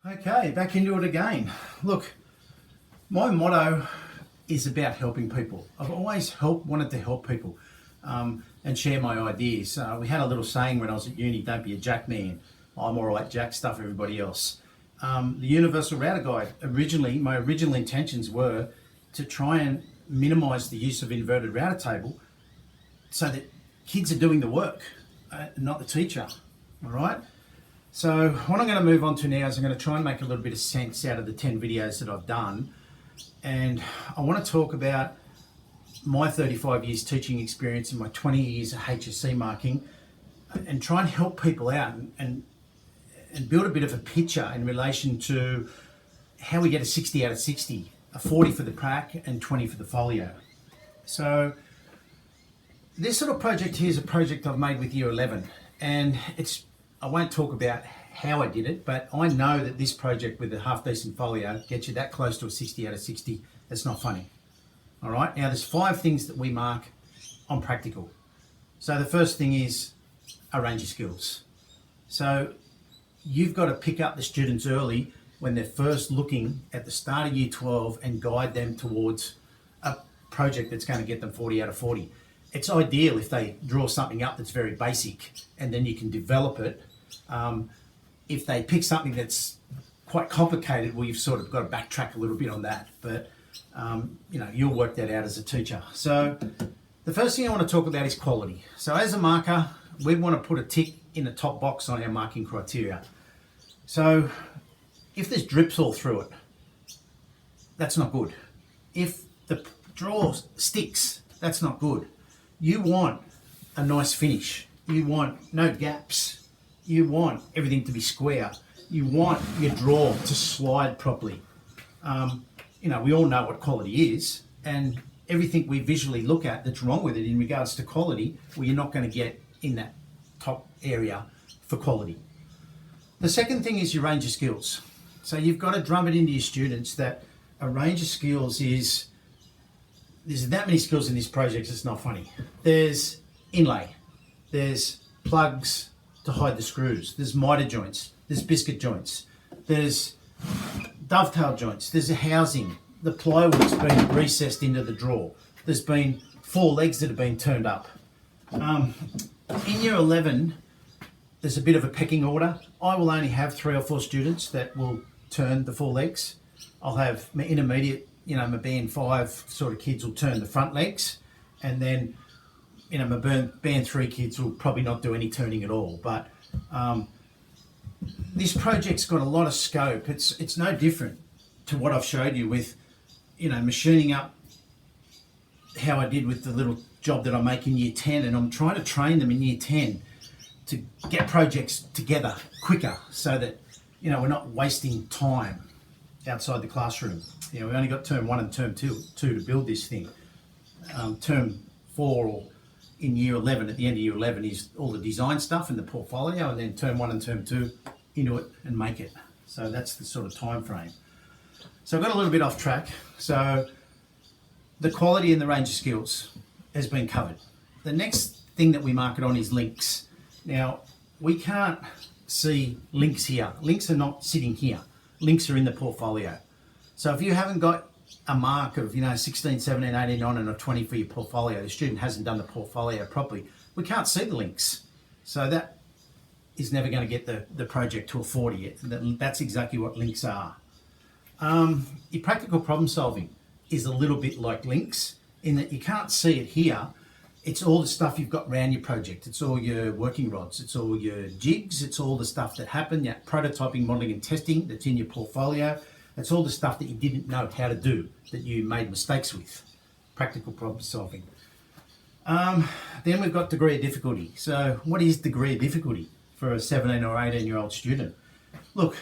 Okay, back into it again. Look, my motto is about helping people. I've always wanted to help people and share my ideas. We had a little saying when I was at uni, don't be a jack man. I'm all right, jack stuff everybody else. The Universal Router Guide, my original intentions were to try and minimise the use of inverted router table so that kids are doing the work, not the teacher, all right? So what I'm going to move on to now is I'm going to try and make a little bit of sense out of the 10 videos that I've done. And I want to talk about my 35 years teaching experience and my 20 years of H.S.C marking and try and help people out and build a bit of a picture in relation to how we get a 60 out of 60, a 40 for the prac and 20 for the folio. So this little project here is a project I've made with year 11, and I won't talk about how I did it, but I know that this project with a half decent folio gets you that close to a 60 out of 60. It's not funny. All right, now there's 5 things that we mark on practical. So the first thing is a range of skills. So you've got to pick up the students early when they're first looking at the start of year 12 and guide them towards a project that's going to get them 40 out of 40. It's ideal if they draw something up that's very basic and then you can develop it. If they pick something that's quite complicated, well, you've sort of got to backtrack a little bit on that, but you'll work that out as a teacher. So the first thing I want to talk about is quality. So as a marker, we want to put a tick in the top box on our marking criteria. So if there's drips all through it, that's not good. If the draw sticks, that's not good. You want a nice finish. You want no gaps. You want everything to be square. You want your draw to slide properly. We all know what quality is, and everything we visually look at that's wrong with it in regards to quality, well, you're not going to get in that top area for quality. The second thing is your range of skills. So you've got to drum it into your students that a range of skills there's that many skills in this project, it's not funny. There's inlay, there's plugs to hide the screws, there's miter joints, there's biscuit joints, there's dovetail joints, there's a housing, the plywood's been recessed into the drawer, there's been 4 legs that have been turned up. In year 11, there's a bit of a pecking order. I will only have 3 or 4 students that will turn the 4 legs. I'll have my intermediate, my band 5 sort of kids will turn the front legs, and then my band 3 kids will probably not do any turning at all. But this project's got a lot of scope. It's no different to what I've showed you with machining up how I did with the little job that I make in year 10, and I'm trying to train them in year 10 to get projects together quicker so that we're not wasting time outside the classroom. We only got term 1 and term 2 to build this thing. Term 4 or in year 11, at the end of year 11, is all the design stuff and the portfolio, and then term 1 and term 2 into it and make it. So that's the sort of time frame. So I got a little bit off track. So the quality and the range of skills has been covered. The next thing that we mark it on is links. Now, we can't see links here. Links are not sitting here. Links are in the portfolio. So if you haven't got a mark of 16, 17, 18, 19 and a 20 for your portfolio, the student hasn't done the portfolio properly, we can't see the links. So that is never going to get the project to a 40 yet. That's exactly what links are. Your practical problem solving is a little bit like links in that you can't see it here. It's all the stuff you've got around your project. It's all your working rods. It's all your jigs. It's all the stuff that happened, your prototyping, modelling and testing that's in your portfolio. It's all the stuff that you didn't know how to do, that you made mistakes with. Practical problem solving. Then we've got degree of difficulty. So what is degree of difficulty for a 17 or 18-year-old student? Look,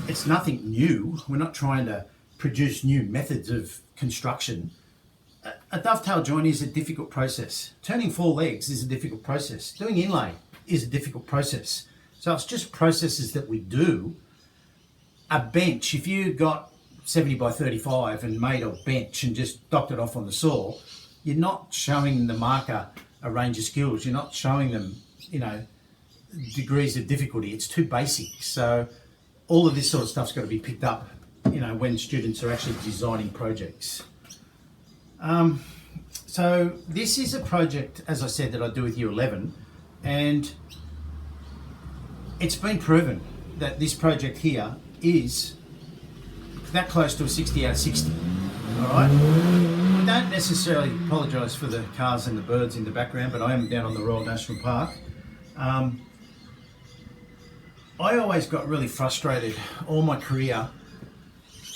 it's nothing new. We're not trying to produce new methods of construction. A dovetail joint is a difficult process. Turning 4 legs is a difficult process. Doing inlay is a difficult process. So it's just processes that we do. A bench, if you got 70 by 35 and made a bench and just docked it off on the saw, you're not showing the marker a range of skills. You're not showing them, degrees of difficulty. It's too basic. So all of this sort of stuff's got to be picked up, when students are actually designing projects. So this is a project, as I said, that I do with Year 11, and it's been proven that this project here is that close to a 60 out of 60. All right. I don't necessarily apologise for the cars and the birds in the background, but I am down on the Royal National Park. I always got really frustrated all my career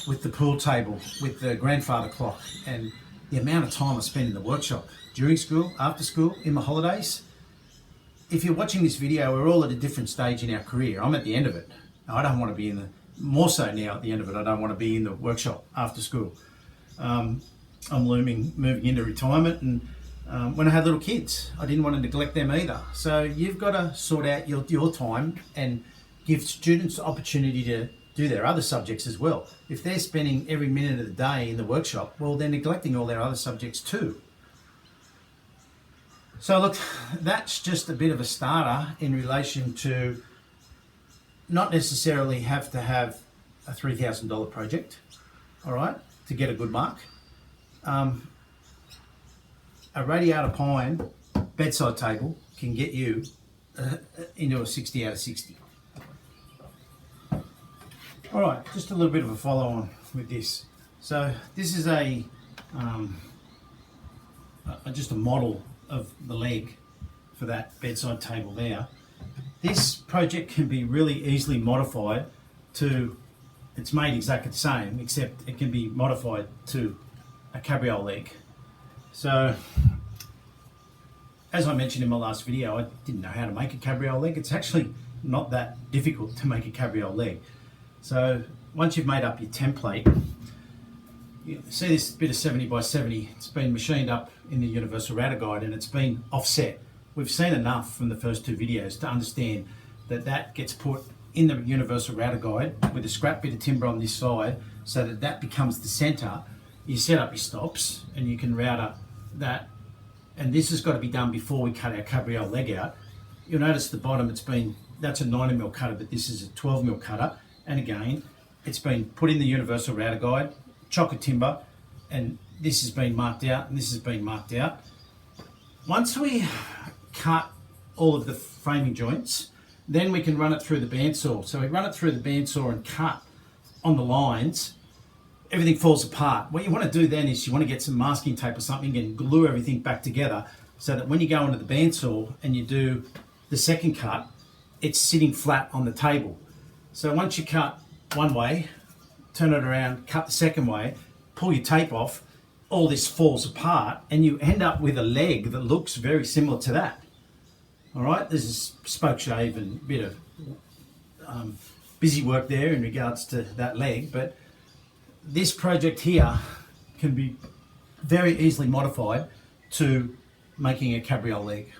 with the pool table, with the grandfather clock, and the amount of time I spent in the workshop during school, after school, in my holidays. If you're watching this video, we're all at a different stage in our career. I'm at the end of it. I don't want to be more so now at the end of it, I don't want to be in the workshop after school. I'm moving into retirement, and when I had little kids, I didn't want to neglect them either. So you've got to sort out your time and give students the opportunity to do their other subjects as well. If they're spending every minute of the day in the workshop, well, they're neglecting all their other subjects too. So look, that's just a bit of a starter in relation to not necessarily have to have a $3,000 project, all right, to get a good mark. A radiata pine bedside table can get you into a 60 out of 60. All right, just a little bit of a follow on with this. So this is just a model of the leg for that bedside table there. This project can be really easily modified to, it's made exactly the same, except it can be modified to a cabriole leg. So, as I mentioned in my last video, I didn't know how to make a cabriole leg. It's actually not that difficult to make a cabriole leg. So, once you've made up your template, you see this bit of 70 by 70, it's been machined up in the Universal Router Guide and it's been offset. We've seen enough from the first two videos to understand that that gets put in the Universal Router Guide with a scrap bit of timber on this side so that that becomes the center. You set up your stops and you can router that, and this has got to be done before we cut our cabriole leg out. You'll notice the bottom, that's a 90mm cutter, but this is a 12mm cutter, and again it's been put in the Universal Router Guide, chock of timber, and this has been marked out and this has been marked out. Once we cut all of the framing joints, then we can run it through the bandsaw. So we run it through the bandsaw and cut on the lines, everything falls apart. What you want to do then is you want to get some masking tape or something and glue everything back together so that when you go into the bandsaw and you do the second cut, it's sitting flat on the table. So once you cut one way, turn it around, cut the second way, pull your tape off, all this falls apart and you end up with a leg that looks very similar to that. All right, this is spoke shave and a bit of busy work there in regards to that leg, but this project here can be very easily modified to making a cabriole leg.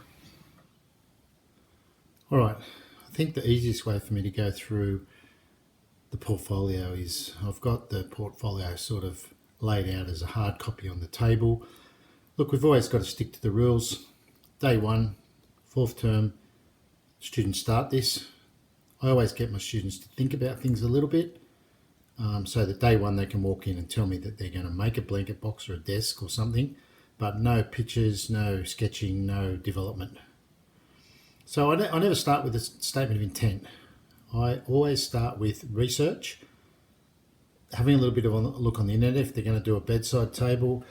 All right, I think the easiest way for me to go through the portfolio is I've got the portfolio sort of laid out as a hard copy on the table. Look, we've always got to stick to the rules. Day one, fourth term, students start this. I always get my students to think about things a little bit. So that day one they can walk in and tell me that they're going to make a blanket box or a desk or something, but no pictures, no sketching, no development. So I never start with a statement of intent. I always start with research, having a little bit of a look on the internet. If they're going to do a bedside table,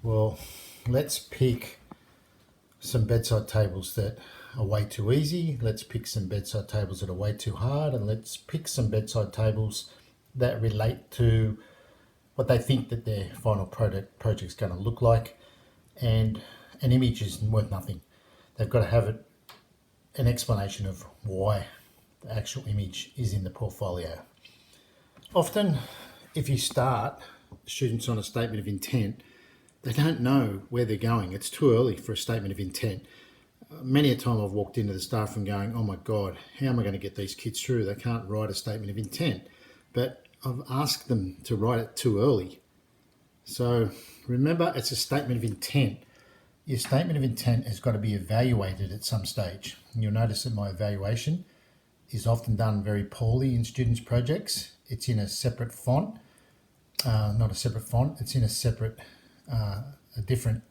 well, let's pick some bedside tables that are way too easy. Let's pick some bedside tables that are way too hard, and let's pick some bedside tables that relate to what they think that their final project's going to look like. And an image is worth nothing. They've got to have an explanation of why the actual image is in the portfolio. Often, if you start students on a statement of intent, they don't know where they're going. It's too early for a statement of intent. Many a time I've walked into the staff room going, oh my God, how am I going to get these kids through? They can't write a statement of intent. But I've asked them to write it too early. So remember, it's a statement of intent. Your statement of intent has got to be evaluated at some stage. And you'll notice that my evaluation is often done very poorly in students' projects. It's in a separate font, not a separate font, it's in a separate, a different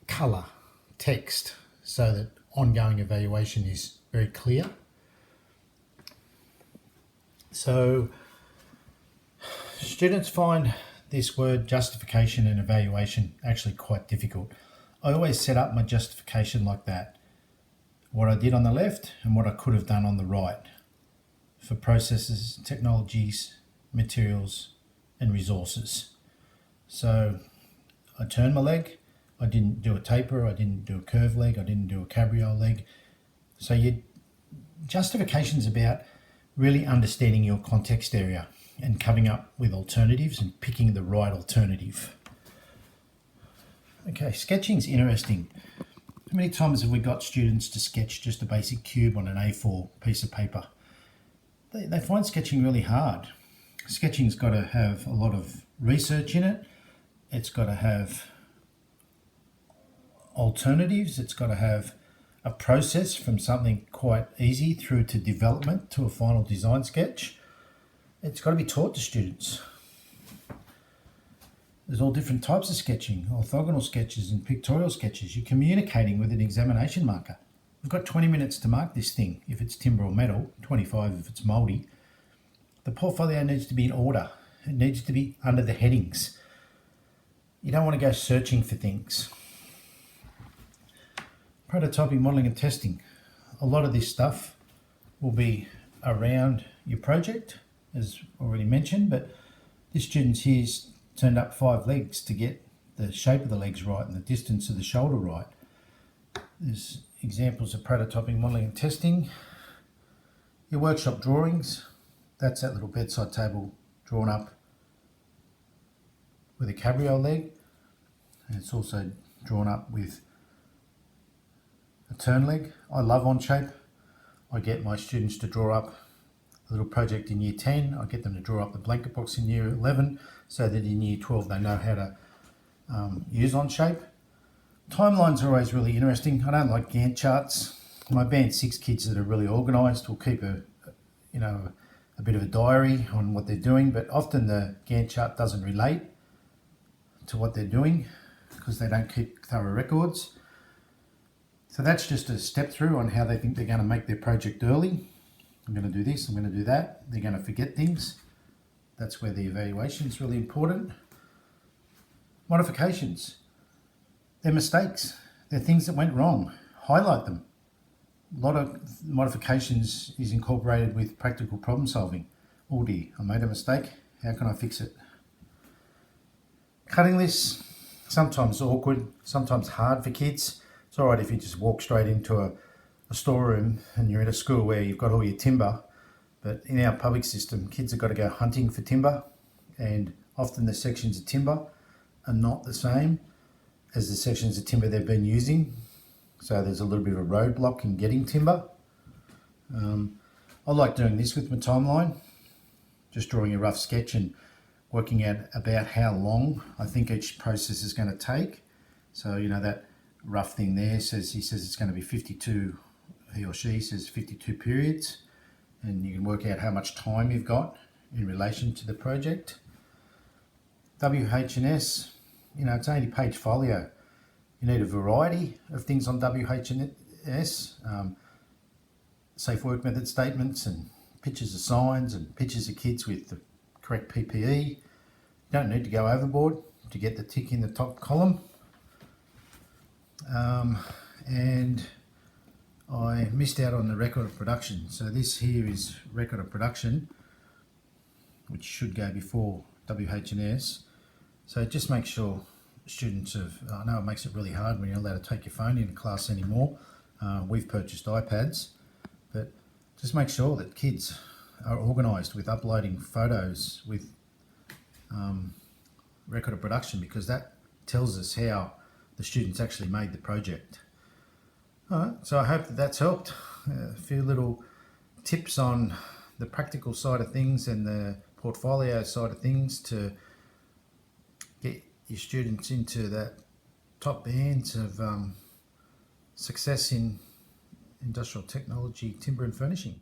colour text so that ongoing evaluation is very clear. So students find this word justification and evaluation actually quite difficult. I always set up my justification like that. What I did on the left and what I could have done on the right for processes, technologies, materials and resources. So I turned my leg, I didn't do a taper, I didn't do a curve leg, I didn't do a cabriole leg. So your justification is about really understanding your context area and coming up with alternatives and picking the right alternative. Okay, sketching's interesting. How many times have we got students to sketch just a basic cube on an A4 piece of paper? They find sketching really hard. Sketching's got to have a lot of research in it. It's got to have alternatives. It's got to have a process from something quite easy through to development to a final design sketch. It's got to be taught to students. There's all different types of sketching, orthogonal sketches and pictorial sketches. You're communicating with an examination marker. We've got 20 minutes to mark this thing if it's timber or metal, 25 if it's mouldy. The portfolio needs to be in order. It needs to be under the headings. You don't want to go searching for things. Prototyping, modelling and testing. A lot of this stuff will be around your project, as already mentioned, but this student's here's turned up 5 legs to get the shape of the legs right and the distance of the shoulder right. There's examples of prototyping, modelling and testing. Your workshop drawings, that's that little bedside table drawn up with a cabriole leg, and it's also drawn up with a turn leg. I love Onshape. I get my students to draw up a little project in year 10. I get them to draw up the blanket box in year 11 so that in year 12 they know how to use Onshape. Timelines are always really interesting. I don't like Gantt charts. My band 6 kids that are really organised will keep a bit of a diary on what they're doing, but often the Gantt chart doesn't relate to what they're doing because they don't keep thorough records. So that's just a step through on how they think they're going to make their project early. I'm going to do this, I'm going to do that. They're going to forget things. That's where the evaluation is really important. Modifications. They're mistakes. They're things that went wrong. Highlight them. A lot of modifications is incorporated with practical problem solving. Oh dear, I made a mistake. How can I fix it? Cutting lists, sometimes awkward, sometimes hard for kids. It's all right if you just walk straight into a storeroom and you're in a school where you've got all your timber, but in our public system, kids have got to go hunting for timber, and often the sections of timber are not the same as the sections of timber they've been using. So there's a little bit of a roadblock in getting timber. I like doing this with my timeline, just drawing a rough sketch and working out about how long I think each process is going to take. So, you know, that rough thing there he says it's going to be 52, he or she says 52 periods, and you can work out how much time you've got in relation to the project. WH&S, you know, it's an 80-page folio. You need a variety of things on WH&S, safe work method statements and pictures of signs and pictures of kids with the correct PPE. You don't need to go overboard to get the tick in the top column. And I missed out on the record of production. So this here is record of production, which should go before WH&S. So just make sure students have, I know it makes it really hard when you're allowed to take your phone into class anymore. We've purchased iPads, but just make sure that kids are organised with uploading photos with record of production, because that tells us how the students actually made the project. All right, so I hope that that's helped. A few little tips on the practical side of things and the portfolio side of things to get your students into that top bands of success in industrial technology, timber and furnishing.